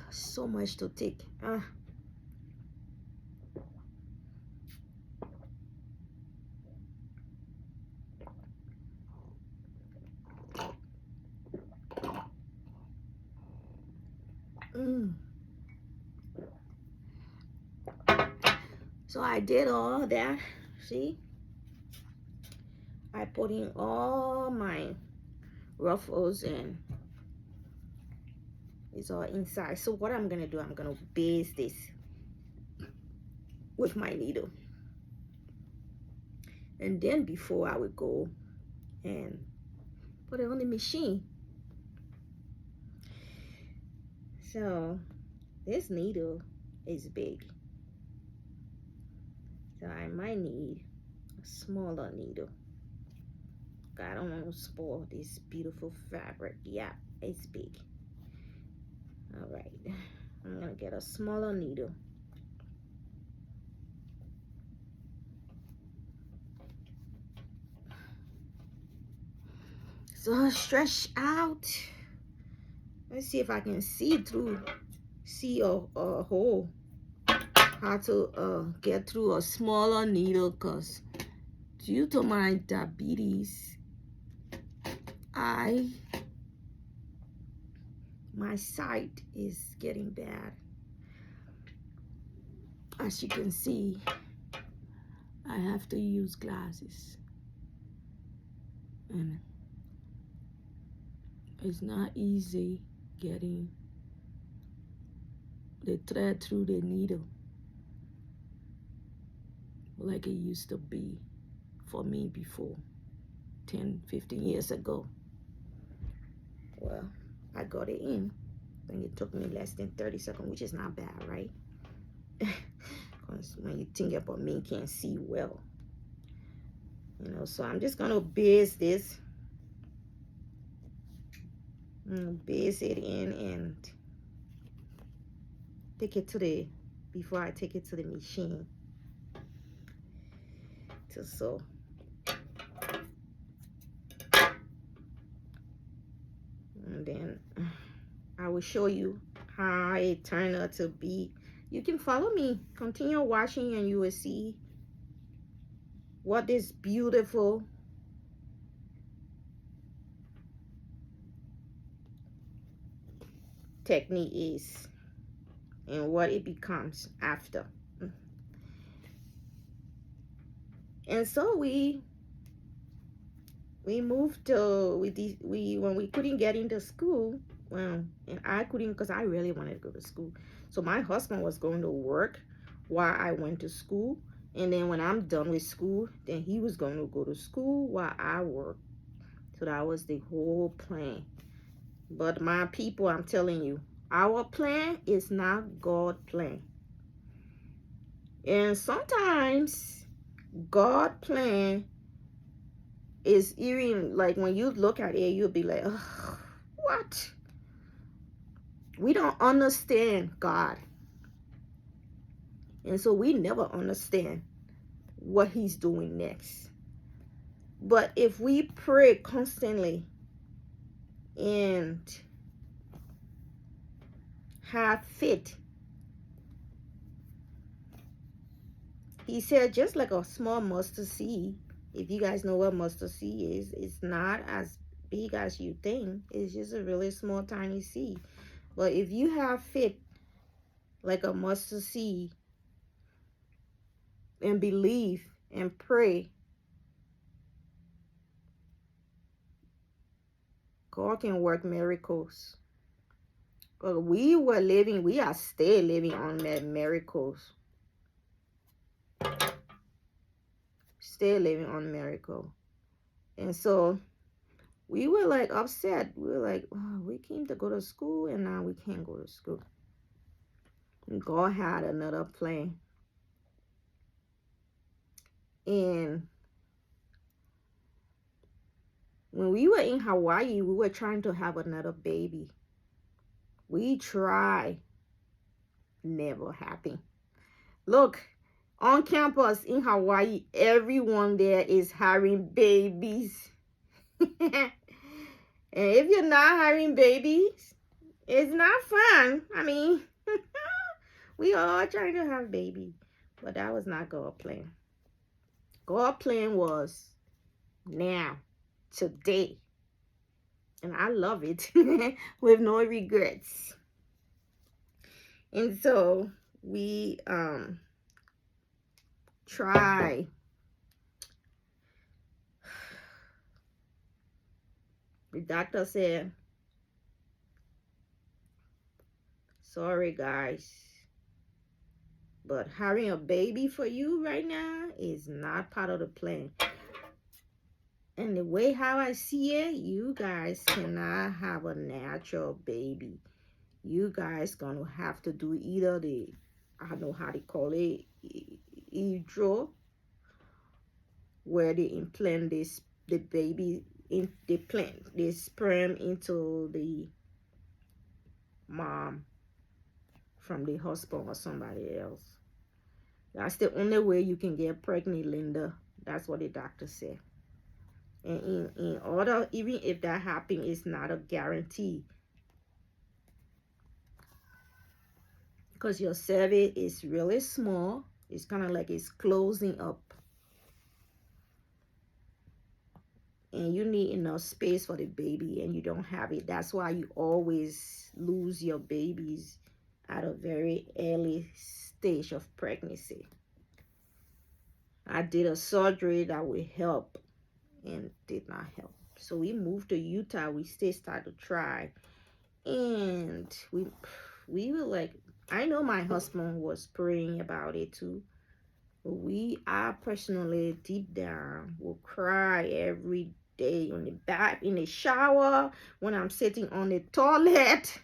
so much to take. So I did all that. See, I put in all my ruffles and it's all inside. So what I'm gonna do, I'm gonna baste this with my needle, and then before I would go and put it on the machine. So this needle is big, so I might need a smaller needle. I don't want to spoil this beautiful fabric. Yeah, it's big. All right, I'm gonna get a smaller needle. So stretch out. Let's see if I can see a hole. How to get through a smaller needle, because due to my diabetes, my sight is getting bad. As you can see, I have to use glasses, and it's not easy getting the thread through the needle like it used to be for me before, 10-15 years ago. Well, I got it in. I think it took me less than 30 seconds, which is not bad, right? Because when you think about me, can't see well, you know. So I'm just gonna baste this, baste it in and take it to the, before I take it to the machine to sew. And then I will show you how it turned out to be. You can follow me, continue watching, and you will see what this beautiful technique is and what it becomes after. And so we moved to when we couldn't get into school. Well, and I couldn't, because I really wanted to go to school. So my husband was going to work while I went to school, and then when I'm done with school, then he was going to go to school while I worked. So that was the whole plan. But my people, I'm telling you, our plan is not God's plan. And sometimes God's plan is even like, when you look at it, you'll be like, oh, what? We don't understand God. And so we never understand what he's doing next. But if we pray constantly and have faith, he said, just like a small mustard seed. If you guys know what mustard seed is, it's not as big as you think. It's just a really small, tiny seed. But if you have faith like a mustard seed and believe and pray, God can work miracles. But we are still living on that miracles. Still living on miracle. And so we were like upset. We were like, oh, we came to go to school and now we can't go to school. And God had another plan. And when we were in Hawaii, we were trying to have another baby. We tried. Never happened. Look, on campus in Hawaii, everyone there is having babies. And if you're not having babies, It's not fun. I mean, we all trying to have baby, but that was not God's plan. God's plan was now, today, and I love it with no regrets. And so we try. The doctor said, sorry guys, but having a baby for you right now is not part of the plan. And the way how I see it, you guys cannot have a natural baby. You guys gonna have to do either the, I don't know how to call it, hydro, where they implant this the baby in, they plant the sperm into the mom from the husband or somebody else. That's the only way you can get pregnant, Linda. That's what the doctor said. And in order, even if that happens, it's not a guarantee, because your cervix is really small. It's kind of like it's closing up, and you need enough space for the baby, and you don't have it. That's why you always lose your babies at a very early stage of pregnancy. I did a surgery that would help and did not help. So we moved to Utah. We still started to try, and we were like, I know my husband was praying about it too. I personally deep down will cry every day on the back in the shower, when I'm sitting on the toilet.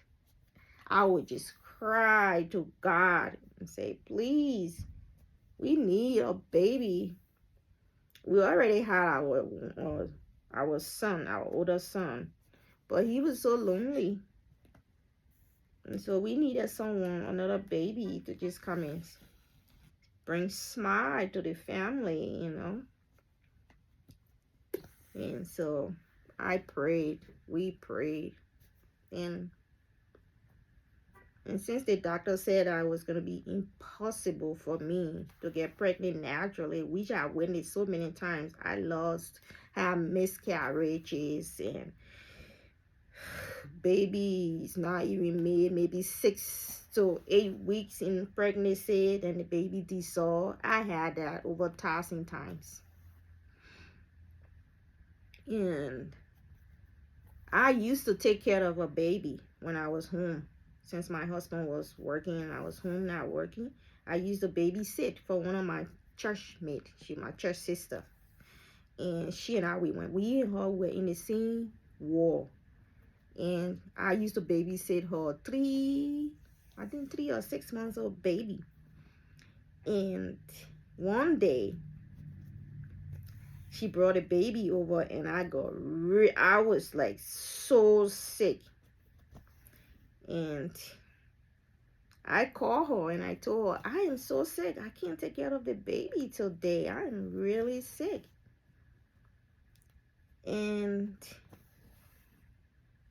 I would just cry to God and say, please, we need a baby. We already had our son, our older son, but he was so lonely. And so we needed someone, another baby, to just come and bring smile to the family, you know. And so I prayed, we prayed, and since the doctor said I was going to be impossible for me to get pregnant naturally, which I witnessed so many times, I lost, had miscarriages, and babies not even made maybe 6 to 8 weeks in pregnancy, then the baby dissolved. I had that over 1,000 times. And I used to take care of a baby when I was home. Since my husband was working and I was home not working, I used to babysit for one of my church mates. She my church sister. And she and I, we and her were in the same war. And I used to babysit her 3 or 6 months old baby. And one day, she brought a baby over, and I was like so sick. And I called her and I told her, I am so sick. I can't take care of the baby today. I am really sick. And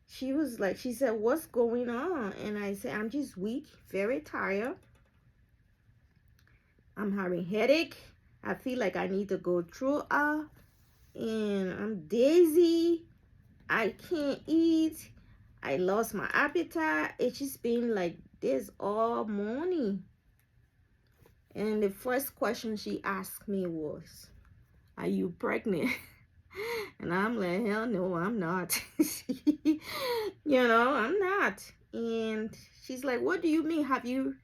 she was like, she said, what's going on? And I said, I'm just weak, very tired. I'm having headache. I feel like I need to go through and I'm dizzy. I can't eat. I lost my appetite. It's just been like this all morning. And the first question she asked me was, are you pregnant? And I'm like, hell no, I'm not. You know, I'm not. And she's like, what do you mean? Have you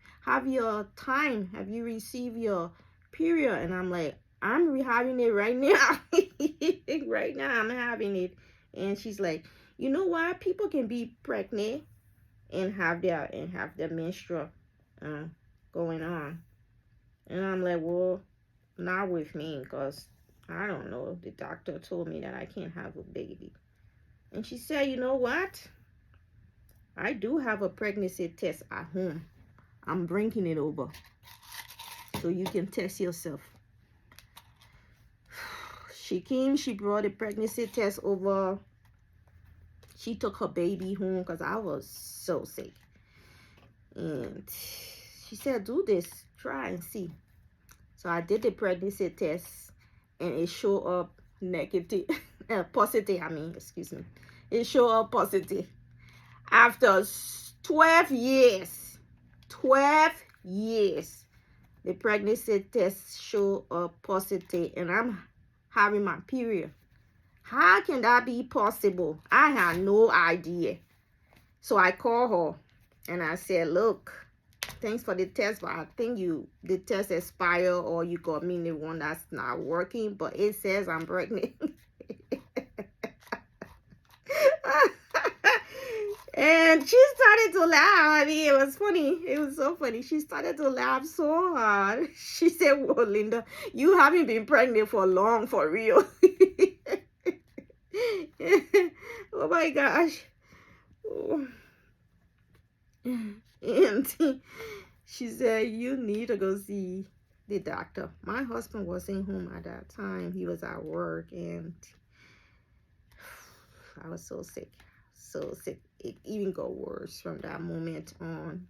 your time? Have you received your period? And I'm like, I'm having it right now. Right now, I'm having it. And she's like, you know why people can be pregnant and have their menstrual going on? And I'm like, well, not with me, because I don't know. The doctor told me that I can't have a baby. And she said, you know what? I do have a pregnancy test at home. I'm bringing it over so you can test yourself. She came, she brought a pregnancy test over. She took her baby home because I was so sick. And she said, do this, try and see. So I did the pregnancy test and it showed up negative, positive, excuse me. It showed up positive. After 12 years, 12 years, the pregnancy test showed up positive and I'm having my period. How can that be possible? I had no idea. So I called her and I said, look, thanks for the test, but I think the test expired or you got me the one that's not working, but it says I'm pregnant. And she started to laugh. I mean, it was funny. It was so funny. She started to laugh so hard. She said, well, Linda, you haven't been pregnant for long, for real. Oh my gosh. Oh. And she said, you need to go see the doctor. My husband wasn't home at that time. He was at work and I was so sick. So sick. It even got worse from that moment on.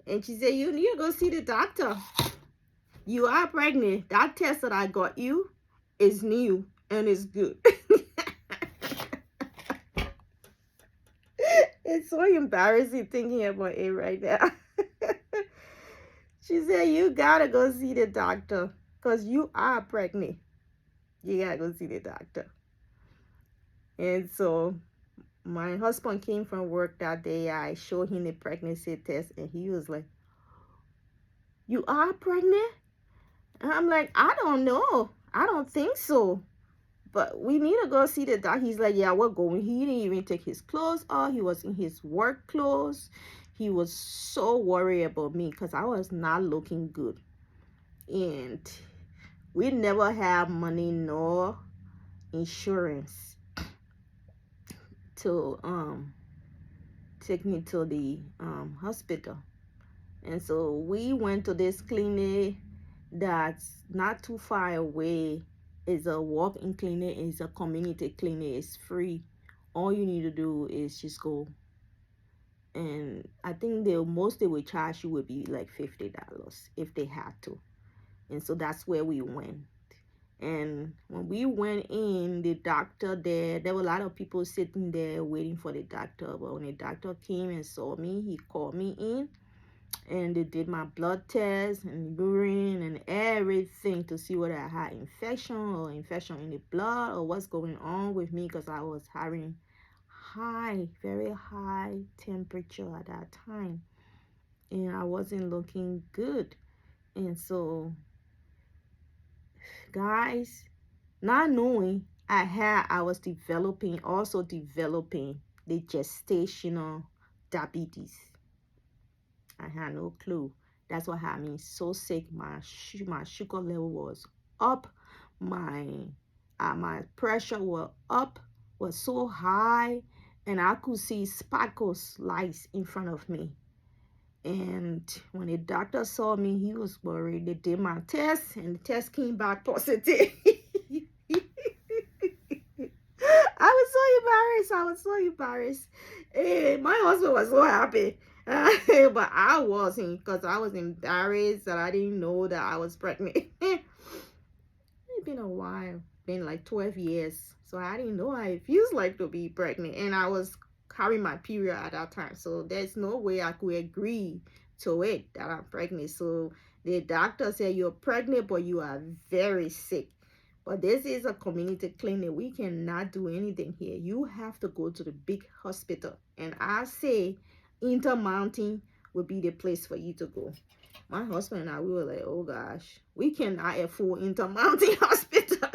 And she said, you need to go see the doctor. You are pregnant. That test that I got you is new and it's good. It's so embarrassing thinking about it right now. She said, you gotta go see the doctor because you are pregnant. You gotta go see the doctor. And so my husband came from work that day. I showed him the pregnancy test and he was like, you are pregnant? And I'm like, I don't know. I don't think so. But we need to go see the doctor. He's like, yeah, we're going. He didn't even take his clothes off. He was in his work clothes. He was so worried about me because I was not looking good. And we never have money nor insurance to take me to the hospital. And so we went to this clinic that's not too far away. It's a walk-in clinic. It's a community clinic. It's free. All you need to do is just go. And I think the most they would charge you would be like $50 if they had to. And so that's where we went. And when we went in, the doctor there were a lot of people sitting there waiting for the doctor. But when the doctor came and saw me, he called me in. And they did my blood test and urine and everything to see whether I had infection or infection in the blood or what's going on with me because I was having high, very high temperature at that time. And I wasn't looking good. And so, guys, not knowing I was also developing the gestational diabetes. I had no clue. That's what had me so sick. My sugar level was up. My pressure was up, was so high, and I could see sparkles lights in front of me. And when the doctor saw me, he was worried. They did my test, and the test came back positive. I was so embarrassed. My husband was so happy. But I wasn't because I was embarrassed that I didn't know that I was pregnant. It's been a while. Been like 12 years. So I didn't know how it feels like to be pregnant. And I was having my period at that time. So there's no way I could agree to it that I'm pregnant. So the doctor said, you're pregnant, but you are very sick. But this is a community clinic. We cannot do anything here. You have to go to the big hospital. And I say Intermountain would be the place for you to go. My husband and I, we were like, oh gosh, we cannot afford Intermountain Hospital.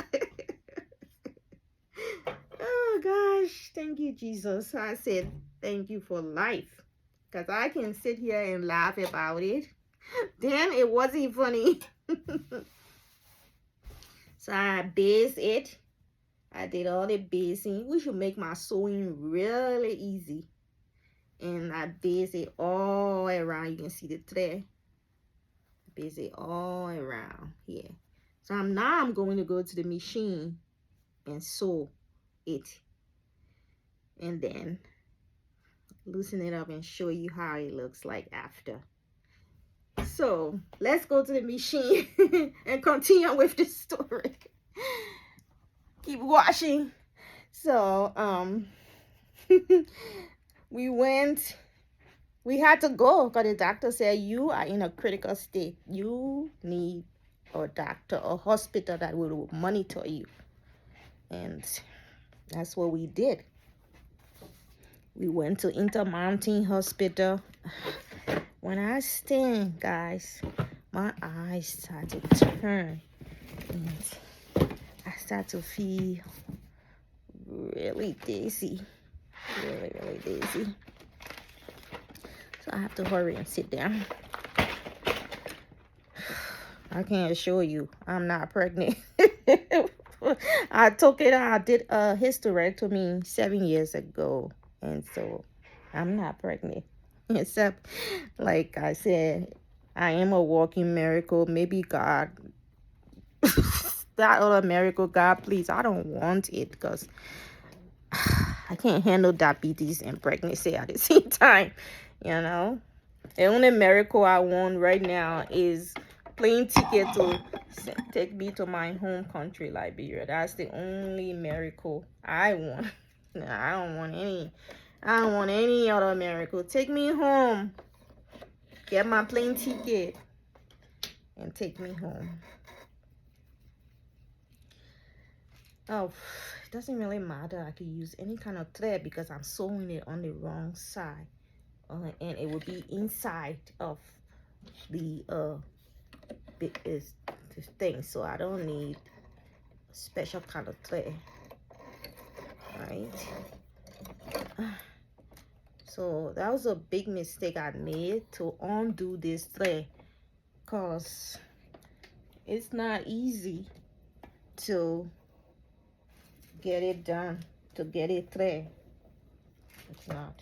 Oh gosh, thank you, Jesus. I said, thank you for life. Because I can sit here and laugh about it. Then it wasn't funny. So I based it. I did all the basing. We should make my sewing really easy. And I base it all around. You can see the thread. Base it all around here. So now I'm going to go to the machine and sew it. and then loosen it up and show you how it looks like after. So let's go to the machine and continue with the story. Keep washing. So we had to go because the doctor said you are in a critical state. You need a doctor, a hospital that will monitor you. And that's what we did. We went to Intermountain Hospital. When I stand, guys, my eyes start to turn. And I start to feel really dizzy. Really dizzy. So I have to hurry and sit down. I can't assure you I'm not pregnant. I took it out. I did a hysterectomy 7 years ago. And so I'm not pregnant. Except, like I said, I am a walking miracle. Maybe God, that other miracle, God, please, I don't want it because I can't handle diabetes and pregnancy at the same time, you know. The only miracle I want right now is plane ticket to take me to my home country, Liberia. That's the only miracle I want. I don't want any other miracle. Take me home. Get my plane ticket and take me home. Oh, it doesn't really matter. I could use any kind of thread because I'm sewing it on the wrong side. And it will be inside of the thing. So I don't need a special kind of thread. Right? So that was a big mistake I made to undo this thread, because it's not easy to get it done, to get it thread. It's not.